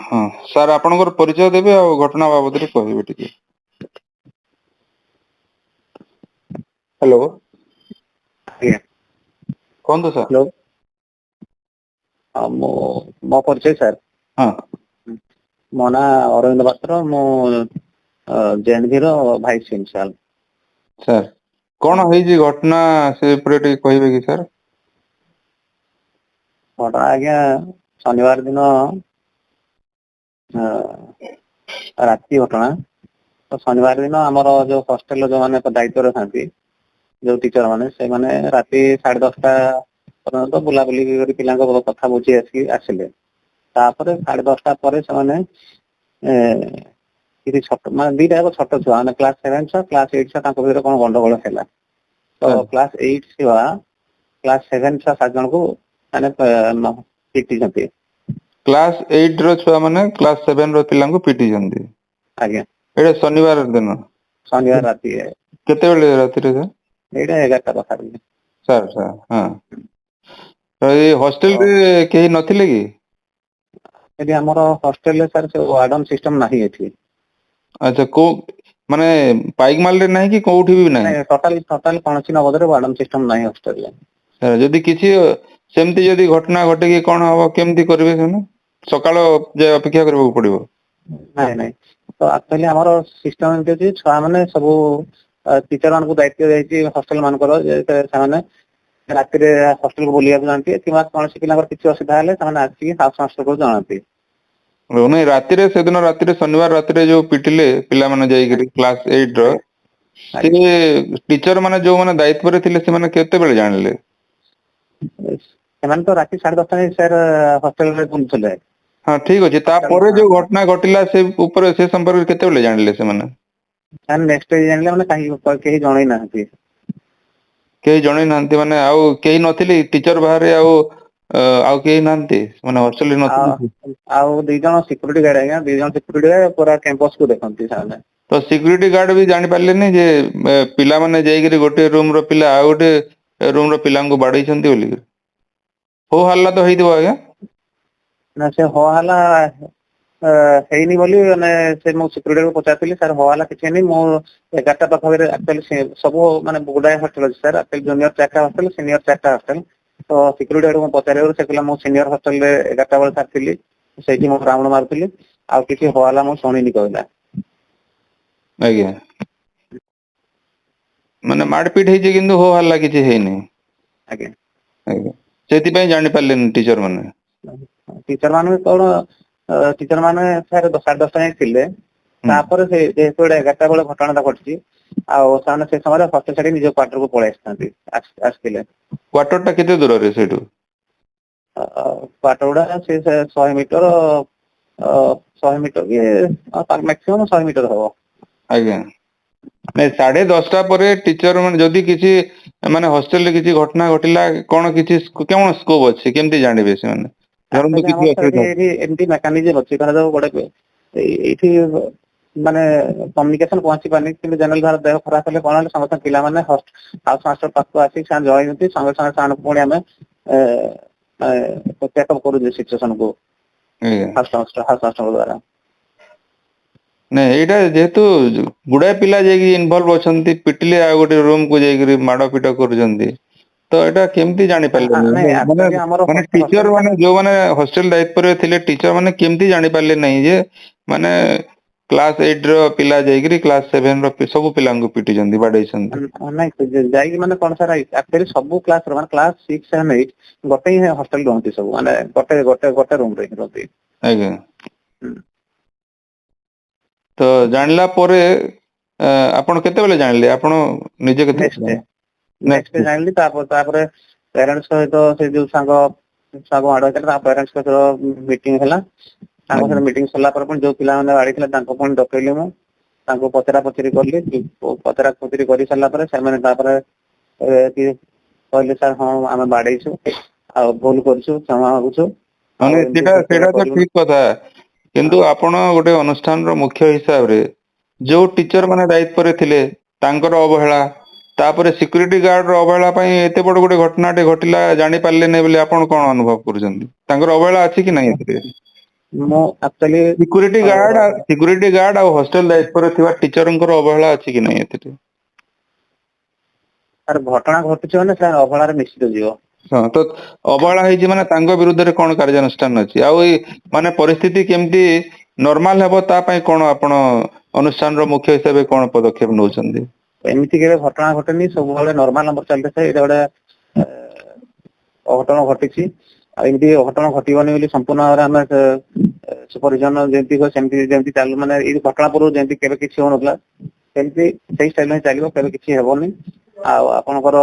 ହଁ ସାର୍ ଆପଣଙ୍କର ପରିଚୟ ଦେବେ ଆଉ ଘଟଣା ବାବଦରେ କହିବେ ଟିକେ। ହ୍ୟାଲୋ। ଆଜ୍ଞା କୁହନ୍ତୁ ସାର୍। ହ୍ୟାଲୋ। ମୋ ପରିଚୟ ସାର୍। ହଁ। ମୋ ନାଁ ଅରବିନ୍ଦ ପାତ୍ର। ମୁଁ ଜେଏନଭି ର ଭାଇସ୍ ପ୍ରିନ୍ସିପାଲ। ସାର୍ କଣ ହେଇଛି ଘଟଣା ସେ ଉପରେ ଟିକେ କହିବେ କି ସାର୍? ଘଟଣା ଆଜ୍ଞା ଶନିବାର ଦିନ ରାତି ଘଟଣା। ତ ଶନିବାର ଦିନ ଆମର ଯୋଉ ହଷ୍ଟେଲର ଯୋଉମାନେ ଦାୟିତ୍ୱରେ ଥାନ୍ତି ଯୋଉ ଟିଚର ମାନେ ସେମାନେ ରାତି 10:30 ପର୍ଯ୍ୟନ୍ତ ବୁଲାବୁଲି କରି ପିଲାଙ୍କ କଥା ବୁଝି ଆସିଲେ। ତାପରେ 10:30 ପରେ ସେମାନେ କିଛି ମାନେ ଦିଟା ଯାକ ଛୋଟ ଛୁଆ ମାନେ କ୍ଲାସ 7 ଛୁଆ କ୍ଲାସ 8 ଛୁଆ ତାଙ୍କ ଭିତରେ କଣ ଗଣ୍ଡଗୋଳ ହେଲା। ତ ସାର୍ କ୍ଲାସ 8 ଛୁଆ କ୍ଲାସ 7 ଛୁଆ 7 ଜଣଙ୍କୁ ମାନେ ପିଟିଛନ୍ତି। କ୍ଲାସ 8 ର ଛୁଆ ମାନେ କ୍ଲାସ 7 ର ପିଲାଙ୍କୁ ପିଟିଛନ୍ତି। ଆଜ୍ଞା ଏଇଟା ଶନିବାର ଦିନ ଶନିବାର ରାତି କେତେବେଳେ ରାତିରେ ସାର୍? ଏଇଟା 11ଟା ପାଖାପାଖି। ସାର୍ ହଁ ତ ଏଇ ତ ହଷ୍ଟେଲରେ କେହି ନଥିଲେ କି? ଏଠି ଆମର ହଷ୍ଟେଲରେ ସାର୍ ୱାର୍ଡନ ସିଷ୍ଟମ ନାହିଁ ଏଠି। ଆଚ୍ଛା କୋଉ ମାନେ ପାଇକମାଲ ରେ ନାହିଁ କି କୋଉଠି ବି ନାହିଁ? ନାଇଁ ଟୋଟାଲି କୌଣସି ନବୋଦୟରେ ୱାର୍ଡନ ସିଷ୍ଟମ ନାହିଁ ହଷ୍ଟେଲରେ। ଯଦି କିଛି ସେମିତି ଯଦି ଘଟଣା ଘଟିକି କଣ ହବ କେମିତି କରିବେ ସେମାନେ? ସକାଳ ଯାଏ ଅପେକ୍ଷା କରିବାକୁ ପଡିବ? ନାଇଁ ତ ଆକ୍ଚୁଆଲି ଆମର ସିଷ୍ଟମ ଏମିତି ଅଛି ଛୁଆ ମାନେ ସବୁ ଟିଚର ମାନଙ୍କୁ ଦାୟିତ୍ୱ ଦିଆଯାଇଛି ହଷ୍ଟେଲ ମାନଙ୍କର ଯେ ସେମାନେ ରାତିରେ ହଷ୍ଟେଲକୁ ବୁଲିବାକୁ ଯାଆନ୍ତି କିମ୍ବା କୌଣସି ପିଲାଙ୍କର କିଛି ଅସୁବିଧା ହେଲେ ସେମାନେ ଆସିକି ହାଉସ ମାଷ୍ଟରକୁ ଜଣାନ୍ତି। ନାଇଁ ରାତିରେ ସେଦିନ ରାତିରେ ଶନିବାର ରାତିରେ ଯୋଉ ପିଟିଲେ ପିଲାମାନେ ଯାଇକିରି କ୍ଲାସ 8 ର ଆଜ୍ଞା ସେ ଆଜ୍ଞା ଟିଚର ମାନେ ଯୋଉମାନେ ଦାୟିତ୍ୱରେ ଥିଲେ ସେମାନେ କେତେବେଳେ ଜାଣିଲେ? ସେମାନେ ତ ରାତି 10:30 ଯାଏଁ ସାର୍ ହଷ୍ଟେଲରେ ବୁଲୁଥିଲେ। ହଁ ଠିକ ଅଛି ତାପରେ ଯୋଉ ଘଟଣା ଘଟିଲା ସେ ଉପରେ ସେ ସମ୍ପର୍କରେ କେତେବେଳେ ଜାଣିଲେ ସେମାନେ? ସେମାନେ ନେକ୍ସଟ ଡେ ଜାଣିଲେ ମାନେ କେହି ଜଣେଇ ନାହାନ୍ତି। କେହି ଜଣେଇ ନାହାନ୍ତି ମାନେ ଆଉ କେହି ନଥିଲେ ଟିଚର ବାହାରେ ଆଉ କେହି ନାହାନ୍ତି? ମାନେ ହଷ୍ଟେଲରେ ଆଉ ନଥିଲେ କି? ଆଉ 2 ଜଣ ସିକ୍ୟୁରିଟି ଗାର୍ଡ ଆଜ୍ଞା 2 ଜଣ ସିକ୍ୟୁରିଟି ଗାର୍ଡ ପୁରା କ୍ୟାମ୍ପସକୁ ଦେଖନ୍ତି ସେମାନେ। ତ ସିକ୍ୟୁରିଟି ଗାର୍ଡ ବି ଜାଣି ପାରିଲେନି ଯେ ପିଲାମାନେ ଯାଇକିରି ଗୋଟେ ରୁମ ର ପିଲା ଆଉ ଗୋଟେ ରୁମ ର ପିଲାଙ୍କୁ ବାଡେଇଛନ୍ତି ବୋଲି ହୋ ହାଲ୍ଲା ତ ହେଇଥିବ ଆଜ୍ଞା? ନା ସେ ହୋ ହାଲ୍ଲା ହେଇନି ବୋଲି ମାନେ ସେ ମୁଁ ସିକ୍ୟୁରିଟିକୁ ପଚାରିଥିଲି ସାର୍ ହୋ ହାଲ୍ଲା କିଛି ହେଇନି ମୁଁ 11ଟା ପାଖାପାଖିରେ ଆକ୍ଚୁଆଲି ସବୁ ମାନେ ଗୁଡାଏ ହଷ୍ଟେଲ ଅଛି ସାର୍ ଜୁନିୟର 4ଟା ହଷ୍ଟେଲ ସିନିୟର 4ଟା ହଷ୍ଟେଲ। ତ ସିକ୍ୟୁରିଟି ଗାର୍ଡକୁ ମୁଁ ପଚାରିବାରୁ ସେ କହିଲା ମୁଁ ସିନିୟର ହଷ୍ଟେଲରେ 11ଟା ବେଳେ ସାର୍ ଥିଲି। ସେଇଠି ମୁଁ ରାଉଣ୍ଡ ମାରୁଥିଲି ଆଉ କିଛି ହୋ ହାଲ୍ଲା ମୁଁ ଶୁଣିନି କହିଲା। ଆଜ୍ଞା। ମାନେ ମାଡପିଟ ହେଇଛି କିନ୍ତୁ ହୋ ହାଲ୍ଲା କିଛି ହେଇନି। ଆଜ୍ଞା। ଆଜ୍ଞା ସେଥିପାଇଁ ଜାଣି ପାରିଲେନି ଟିଚର ମାନେ? ଟିଚର ମାନେ କଣ ଟିଚର ମାନେ ସାର୍ 10:30 ଯାଏଁ ଥିଲେ। ହୁଁ ତାପରେ ସେ ଯେହେତୁ 11ଟା ବେଳେ ଘଟଣାଟା ଘଟିଛି ଆଉ ସେମାନେ ସେ ସମୟରେ ହଷ୍ଟେଲ ଛାଡି ନିଜ କ୍ୱାର୍ଟରକୁ ପଳେଇ ଆସିଥାନ୍ତି ଆସିଥିଲେ। କ୍ୱାର୍ଟର ଟା କେତେ ଦୂରରେ ସେଇଠୁ? କ୍ୱାର୍ଟର ଗୁଡା ସେ 100 ମିଟର 100 ମିଟର କି ମାକ୍ସିମମ୍ 100 ମିଟର ହବ। ଆଜ୍ଞା ନାଇଁ 10:30 ପରେ ଟିଚର ମାନେ ଯଦି କିଛି ମାନେ ହଷ୍ଟେଲ ରେ କିଛି ଘଟଣା ଘଟିଲା କଣ କିଛି କଣ ସ୍କୋପ ଅଛି କେମିତି ଜାଣିବେ ସେମାନେ? ଧରନ୍ତୁ ଆକ୍ଚୁଆଲି କିଛି ଆମର ସାର୍ ଅସୁବିଧା ଏମିତି ମେକାନିଜମ ଅଛି ଧରାଯାଉ ଗୋଟେ ଏଇଠି ମାନେ କମ୍ୟୁନିକେସନ ପହଞ୍ଚି ପାରନି କିନ୍ତୁ ଜେନେରାଲ ଧର ଦେହ ଖରାପ ହେଲେ କଣ ହେଲେ ସମସ୍ତେ ପିଲାମାନେ ହାଉସ ମାଷ୍ଟର ପାଖକୁ ଆସିକି ସେମାନେ ଜଣେଇନ୍ତି ସଙ୍ଗେ ସଙ୍ଗେ ସେମାନଙ୍କୁ ପୁଣି ଆମେ ଚେକଅପ୍ କରୁଛେ ସିଚୁଏସନକୁ ଆଜ୍ଞା ହାଉସ ମାଷ୍ଟରଙ୍କ ଦ୍ଵାରା। ନାଇଁ ଏଇଟା ଯେହେତୁ ଗୁଡାଏ ପିଲା ଯାଇକି ଇନଭଲଭ ଅଛନ୍ତି ପିଟିଲେ ଆଉ ଗୋଟେ ରୁମକୁୁ ଯାଇକରି ମାଡ ପିଟ କରୁଛନ୍ତି ତ ଏଇଟା କେମିତି ଜାଣି ନାଇଁ ପାରିଲେନି ମାନେ ଆକ୍ଚୁଆଲି ଆମର ମାନେ ହଷ୍ଟେଲ ଟିଚର ସାର୍ ମାନେ ଯୋଉମାନେ ହଷ୍ଟେଲ ଦାୟିତ୍ୱରେ ଥିଲେ ଟିଚର ମାନେ କେମିତି ଜାଣି ପାରିଲେ ନାହିଁ ଯେ ମାନେ କ୍ଲାସ 8 ର ପିଲା ଯାଇକିରି କ୍ଲାସ 7 ର ସବୁ ପିଲାଙ୍କୁ ପିଟିଛନ୍ତି ବାଡେଇଛନ୍ତି। ନାଇଁ ଯାଇକି ମାନେ କଣ ସାର୍ ଆକ୍ଚୁଆଲି ସବୁ କ୍ଲାସ ର ମାନେ କ୍ଲାସ 6, 7, 8 ଗୋଟେ ହିଁ ହଷ୍ଟେଲ ରୁହନ୍ତି ସବୁ ମାନେ ଗୋଟେ ରୁମ ରେ ହିଁ ରୁହନ୍ତି। ଆଜ୍ଞା। ହୁଁ। ତ ଜାଣିଲା ପରେ ଆପଣ କେତେବେଳେ ଜାଣିଲେ ଆପଣ ନିଜେ ନେକ୍ସଟ କେତେବେଳେ ଡେ ଜାଣିଲି ତାପରେ ପ୍ୟାରେଣ୍ଟସ ସହିତ ସେ ଯୋଉ ସାଙ୍ଗ ମାଡ ହେଇଥିଲା ତାଙ୍କ ପ୍ୟାରେଣ୍ଟସ ସହିତ ମିଟିଂ ହେଲା। ତାଙ୍କ ଆଜ୍ଞା ସହିତ ମିଟିଂ ସରିଲା ପରେ ପୁଣି ଯୋଉ ପିଲାମାନେ ବାଡେଇଥିଲେ ତାଙ୍କୁ ପୁଣି ଡକେଇଲି ମୁଁ। ତାଙ୍କୁ ପଚରା ପଚରି କଲି ପଚରା ପଚରି କରି ସାରିଲା ପରେ ସେମାନେ ତାପରେ କହିଲେ ସାର୍ ହଁ ଆମେ ବାଡେଇଛୁ ଆଉ ଭୁଲ କରିଛୁ କ୍ଷମା ମାଗୁଛୁ। ମାନେ ଆଉ ଏମିତି ସେଇଟା ତ କରିବୁନି। ଠିକ କଥା କିନ୍ତୁ ଆପଣ ଗୋଟେ ଅନୁଷ୍ଠାନର ମୁଖ୍ୟ ହିସାବରେ ଯୋଉ ଟିଚର ମାନେ ଦାୟିତ୍ଵରେ ଥିଲେ ତାଙ୍କର ଅବହେଳା ତାପରେ ସିକ୍ୟୁରିଟି ଗାର୍ଡ ର ଅବହେଳା ପାଇଁ ଏତେ ବଡ ଗୋଟେ ଘଟଣାଟେ ଘଟିଲା ଜାଣି ପାରିଲେନି ବୋଲି ଆପଣ କଣ ଅନୁଭବ କରୁଛନ୍ତି? ତାଙ୍କର ଅବହେଳା ଅଛି କି ନାଇଁ ଏଥିରେ? ମୁଁ ଆକ୍ଚୁଆଲି ସିକ୍ୟୁରିଟି ଗାର୍ଡ ଆଉ ହଷ୍ଟେଲ ଦାୟିତ୍ୱରେ ଥିବା ଟିଚରଙ୍କର ଅବହେଳା ଅଛି କି ନାହିଁ ଏଥିରେ? ସାର୍ ଘଟଣା ଘଟୁଛି ମାନେ ସାର୍ ଅବହେଳାରେ ନିଶ୍ଚିତ ଯିବ। ହଁ, ତ ଅବହେଳା ହେଇଛି ମାନେ ତାଙ୍କ ବିରୁଦ୍ଧରେ କଣ କାର୍ଯ୍ୟାନୁଷ୍ଠାନ ଅଛି? ଆଉ ଏଇ ମାନେ ପରିସ୍ଥିତି କେମିତି ନର୍ମାଲ ହେବ ତା ପାଇଁ କଣ ଆପଣ ଅନୁଷ୍ଠାନର ମୁଖ୍ୟ ହିସାବରେ କଣ ପଦକ୍ଷେପ ନଉଛନ୍ତି? ଏମିତି କେବେ ଘଟଣା ଘଟେନି, ସବୁବେଳେ ନର୍ମାଲ ଆମର ଚାଲିଥାଏ। ଏଇଟା ଗୋଟେ ଅଘଟଣ ଘଟିଛି, ଆଉ ଏମିତି ଅଘଟଣ ଘଟିବନି ବୋଲି ସମ୍ପୂର୍ଣ୍ଣ ଭାବରେ ଆମେ ସୁପରଭିଜନ ଯେମିତି ସେମିତି ଯେମିତି ଚାଲୁ, ମାନେ ଏଇ ଘଟଣା ପୂର୍ବରୁ ଯେମିତି କେବେ କିଛି ହଉନଥିଲା ସେମିତି ସେଇ ଷ୍ଟାଇଲ ହିଁ ଚାଲିବ, କେବେ କିଛି ହେବନି। ଆଉ ଆପଣଙ୍କର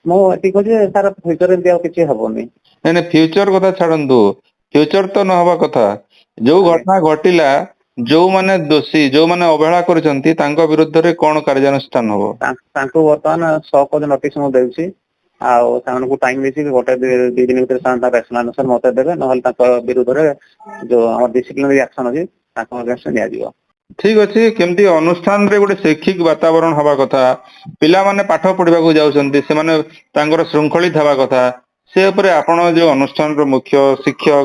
ମୁଁ ଏତିକି କହୁଛି ଯେ ତାର ଫ୍ୟୁଚର ଏମିତି ଆଉ କିଛି ହବନି। ନାଇଁ ନାଇଁ, ଫ୍ୟୁଚର କଥା ଛାଡନ୍ତୁ, ଫ୍ୟୁଚର ତ ନହବା କଥା। ଯୋଉ ଆଜ୍ଞା। ଘଟଣା ଘଟିଲା, ଯୋଉମାନେ ଦୋଷୀ, ଯୋଉମାନେ ଅବହେଳା କରିଛନ୍ତି ତାଙ୍କ ବିରୁଦ୍ଧରେ କଣ କାର୍ଯ୍ୟାନୁଷ୍ଠାନ ହବ? ତାଙ୍କୁ ବର୍ତ୍ତମାନ 6 ନୋଟିସ ମୁଁ ଦେଉଛି। ଆଉ ସେମାନଙ୍କୁ ଟାଇମ ଦେଇଛି ଗୋଟେ ଦି ଦିନ ଭିତରେ ସେମାନେ ତାଙ୍କ ଏକ୍ସପ୍ଲାନେସନ ମତେ ଦେବେ, ନହେଲେ ତାଙ୍କ ବିରୁଦ୍ଧରେ ଯୋଉ ଆମର ଡିସିପ୍ଲିନାରୀ ଆକ୍ସନ ଅଛି ତାଙ୍କ ଅଗେନଷ୍ଟ ନିଆଯିବ। ଠିକ ଅଛି, କେମିତି ଅନୁଷ୍ଠାନରେ ଗୋଟେ ଶୈକ୍ଷିକ ବାତାବରଣ ହବା କଥା, ପିଲାମାନେ ପାଠ ପଢିବାକୁ ଯାଉଛନ୍ତି, ସେମାନେ ତାଙ୍କର ଶୃଙ୍ଖଳିତ ହେବା କଥା, ସେ ଉପରେ ଆପଣ ଯୋଉ ଅନୁଷ୍ଠାନର ମୁଖ୍ୟ ଶିକ୍ଷକ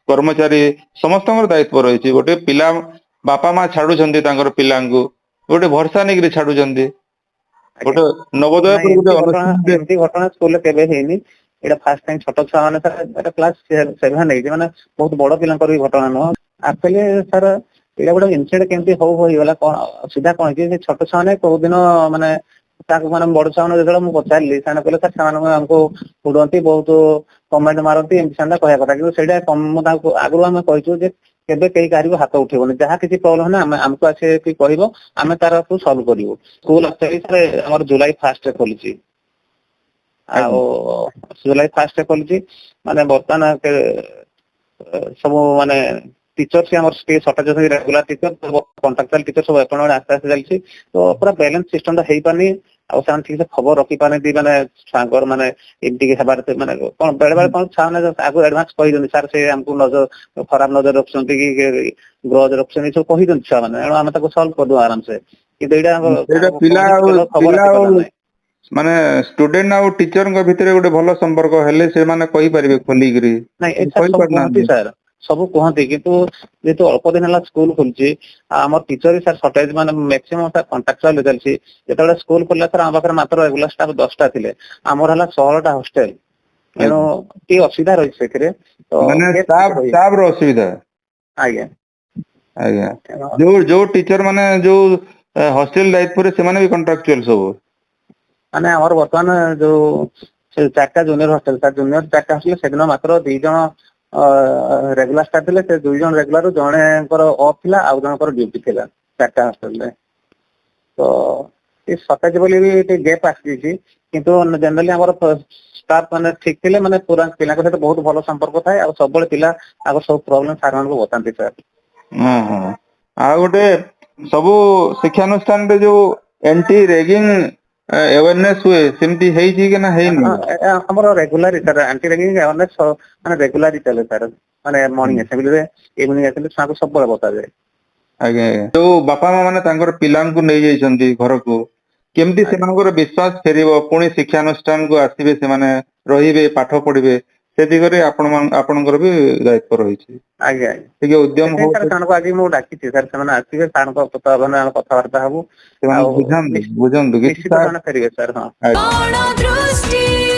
କର୍ମଚାରୀ ସମସ୍ତଙ୍କର ଦାୟିତ୍ଵ ରହିଛି। ଗୋଟେ ପିଲା ବାପା ମା ଛାଡୁଛନ୍ତି ତାଙ୍କର ପିଲାଙ୍କୁ, ଗୋଟେ ଭରସା ନେଇକିରି ଛାଡୁଛନ୍ତି। ଆଜ୍ଞା। ଗୋଟେ ନାଇଁ, ନବୋଦୟପୁର ଗୋଟେ ଅନୁଷ୍ଠାନରେ ଏମିତି ଘଟଣା ସ୍କୁଲରେ କେବେ ହେଇନି। ଏଇଟା ଫାଷ୍ଟ ଟାଇମ ଛୋଟ ଛୁଆ ମାନେ ସାର୍ କ୍ଲାସ 7 ହେଇଛି, ମାନେ ବହୁତ ବଡ ପିଲାଙ୍କର ବି ଘଟଣା ନୁହଁ। ଆକ୍ଚୁଆଲି ସାର୍ ଏଇଟା ଗୋଟେ ଇନସିଡେଣ୍ଟ କେମିତି ହେଇଗଲା, କଣ ଅସୁବିଧା କଣ ହେଇଛି, ସେ ଛୋଟ ଛୁଆ ମାନେ କୋଉ ଦିନ ମାନେ ତାଙ୍କୁ ମାନେ ବଡ ଛୁଆ ମାନଙ୍କୁ ଯେତେବେଳେ ମୁଁ ପଚାରିଲି, ସେମାନେ କହିଲେ ସାର୍ ସେମାନଙ୍କୁ ଆମକୁ ହୁଡନ୍ତି, ବହୁତ କମେଣ୍ଟ ମାରନ୍ତି, ଏମିତି ସେମିତି କହିବା କଥା। କିନ୍ତୁ ସେଇଟା ମୁଁ ତାଙ୍କୁ ଆଗରୁ ଆମେ କହିଛୁ ଯେ କେବେ କେହି କାହାରିକୁ ହାତ ଉଠେଇବନି, ଯାହା କିଛି ପ୍ରୋବ୍ଲେମ ହେଲେ ଆମକୁ ଆସିକି କହିବ, ଆମେ ତାର ସଲ୍ଭ କରିବୁ। ସ୍କୁଲ ଆକ୍ଚୁଆଲି ସାର୍ ଆମର ଜୁଲାଇ 1ରେ ଖୋଲିଛି, ଆଉ ଆଜ୍ଞା ଜୁଲାଇ 1ରେ ଖୋଲିଛି, ମାନେ ବର୍ତ୍ତମାନ ସବୁ ମାନେ ଟିଚର୍ସ ଆମର ଟିକେ ସର୍ଟେଜ ଅଛନ୍ତି, ରେଗୁଲାର ଟିଚର, କଣ୍ଟ୍ରାକ୍ଚୁଆଲ ଟିଚର ସବୁ ଆସ୍ତେ ଆସ୍ତେ ଚାଲିଛି। ତ ପୁରା ବାଲାନ୍ସ ସିଷ୍ଟମ ଟା ହେଇପାରୁନି, ଆଉ ସେମାନେ ଠିକ ସେ ଖବର ରଖିପାରନ୍ତି, ମାନେ ଛୁଆଙ୍କର ମାନେ ଏମିତି ହେବାର ମାନେ କଣ ବେଳେ ବେଳେ କଣ ଛୁଆ ମାନେ ଆଗରୁ ଆଡଭାନ୍ସ କହିଦିଅନ୍ତି, ସାର୍ ସେ ଆମକୁ ଖରାପ ନଜର ରଖୁଛନ୍ତି କି ଗ୍ରଜ ରଖୁଛନ୍ତି, ସବୁ କହିଦିଅନ୍ତି ଛୁଆ ମାନେ, ତେଣୁ ଆମେ ତାକୁ ସଲ୍ଭ କରିଦଉ ଆରାମସେ। କିନ୍ତୁ ଏଇଟା ସେଇଟା ପିଲା ଆଉ ଖବର ପିଲା ରଖି ଆଉ ପାରିଲା ନାହିଁ। ମାନେ ଷ୍ଟୁଡେଣ୍ଟ ଆଉ ଟିଚରଙ୍କ ଭିତରେ ଗୋଟେ ଭଲ ସମ୍ପର୍କ ହେଲେ ସେମାନେ କହିପାରିବେ ଖୋଲିକିରି, ନାଇଁ ଏ ସାର୍ ସବୁ କୁହନ୍ତି କହିପାରୁନାହାନ୍ତି। ସାର୍, ସବୁ କୁହନ୍ତି, କିନ୍ତୁ ଯେହେତୁ ଅଳ୍ପ ଦିନ ହେଲା ସ୍କୁଲ ଖୋଲିଛି, ଆମର ଟିଚର ସାର୍ ସର୍ଟେଜ, ମାନେ ମ୍ୟାକ୍ସିମମ୍ ସାର୍ କଣ୍ଟ୍ରାକ୍ଚୁଆଲ ଚାଲିଛି। ଯେତେବେଳେ ସ୍କୁଲ ଖୋଲିଲା ସାର୍ ଆମ ପାଖରେ ମାତ୍ର ରେଗୁଲାର ଷ୍ଟାଫ 10ଟା ଥିଲେ, ଆମର ହେଲା 16ଟା ହଷ୍ଟେଲ। ତେଣୁ ଆଜ୍ଞା। ଟିକେ ଅସୁବିଧା ରହିଛି ସେଥିରେ, ତ ମାନେ କିଛି କହିବି। ଷ୍ଟାଫ ର ଅସୁବିଧା। ଆଜ୍ଞା। ଆଜ୍ଞା, ତେଣୁ ଯୋଉ ଟିଚର ମାନେ ଯୋଉ ହଷ୍ଟେଲ ଦାୟିତ୍ୱରେ ସେମାନେ ବି କଣ୍ଟ୍ରାକ୍ଚୁଆଲ ସବୁ। ମାନେ ଆମର ବର୍ତ୍ତମାନ ଯୋଉ 4ଟା ଜୁନିୟର ହଷ୍ଟେଲ, ସାର୍ ଜୁନିୟର 4ଟା ହଷ୍ଟେଲ, ସେଦିନ ମାତ୍ର 2 ଜଣ ରେଗୁଲାର ଷ୍ଟାଫ ଥିଲେ। ସେ 2 ଜଣ ରେଗୁଲାର, ଜଣେଙ୍କର ଅଫ୍ ଥିଲା ଆଉ ଜଣଙ୍କର ଡ୍ୟୁଟି ଥିଲା 4ଟା ହଷ୍ଟେଲରେ। ତ ଏ ସଟେଜ ବୋଲି ବି ଟିକେ ଗେପ୍ ଆସିଯାଇଛି, କିନ୍ତୁ ଜେନେରାଲି ଆମର ଷ୍ଟାଫ ମାନେ ଠିକ ଥିଲେ, ମାନେ ପୁରା ପିଲାଙ୍କ ସହିତ ବହୁତ ଭଲ ସମ୍ପର୍କ ଥାଏ, ଆଉ ସବୁବେଳେ ପିଲା ଆଗ ସବୁ ପ୍ରୋବ୍ଲେମ ସାର୍ ମାନଙ୍କୁ ବତାନ୍ତି ସାର୍। ଓହୋ, ଆଉ ଗୋଟେ ସବୁ ଶିକ୍ଷାନୁଷ୍ଠାନରେ ଯୋଉ ଏଣ୍ଟି ରେଗିଂ ଆୱାରନେସ ହୁଏ, ସେମିତି ହେଇଛି କି ନା ହେଇନି? ଆମର regular sir anti ragging awareness ମାନେ ରେଗୁଲାର ଚାଲେ ସାର୍। ମାନେ ମର୍ଣିଂ ଆସେମ୍ବଲି ରେ, ଇଭିନିଂ ଆସେମ୍ବଲି ରେ ଛୁଆଙ୍କୁ ସବୁବେଳେ ବତାଯାଏ। ଆଜ୍ଞା ଆଜ୍ଞା, ଯୋଉ ବାପା ମା ମାନେ ତାଙ୍କର ପିଲାଙ୍କୁ ନେଇଯାଇଛନ୍ତି ଘରକୁ, କେମିତି ଆଜ୍ଞା ସେମାନଙ୍କର ବିଶ୍ଵାସ ଫେରିବ, ପୁଣି ଶିକ୍ଷାନୁଷ୍ଠାନକୁ ଆସିବେ, ସେମାନେ ରହିବେ, ପାଠ ପଢିବେ, ସେ ଦିଗରେ ଆପଣଙ୍କର ବି ଦାୟିତ୍ଵ ରହିଛି। ଆଜ୍ଞା ଟିକେ ଉଦ୍ୟମ ଆଜ୍ଞା, ହଉ ସାର୍ ସେମାନଙ୍କୁ ଆଜି ମୁଁ ଡାକିଛି ସାର୍, ସେମାନେ ଆସିବେ, ସାରଙ୍କ ଆମେ କଥାବାର୍ତ୍ତା ହବୁ। ସେମାନେ ଆଉ ବୁଝନ୍ତୁ କିଛି ନିଶ୍ଚିତ ସେମାନେ ଫେରିବେ ସାର୍, ହଁ। ଆଜ୍ଞା।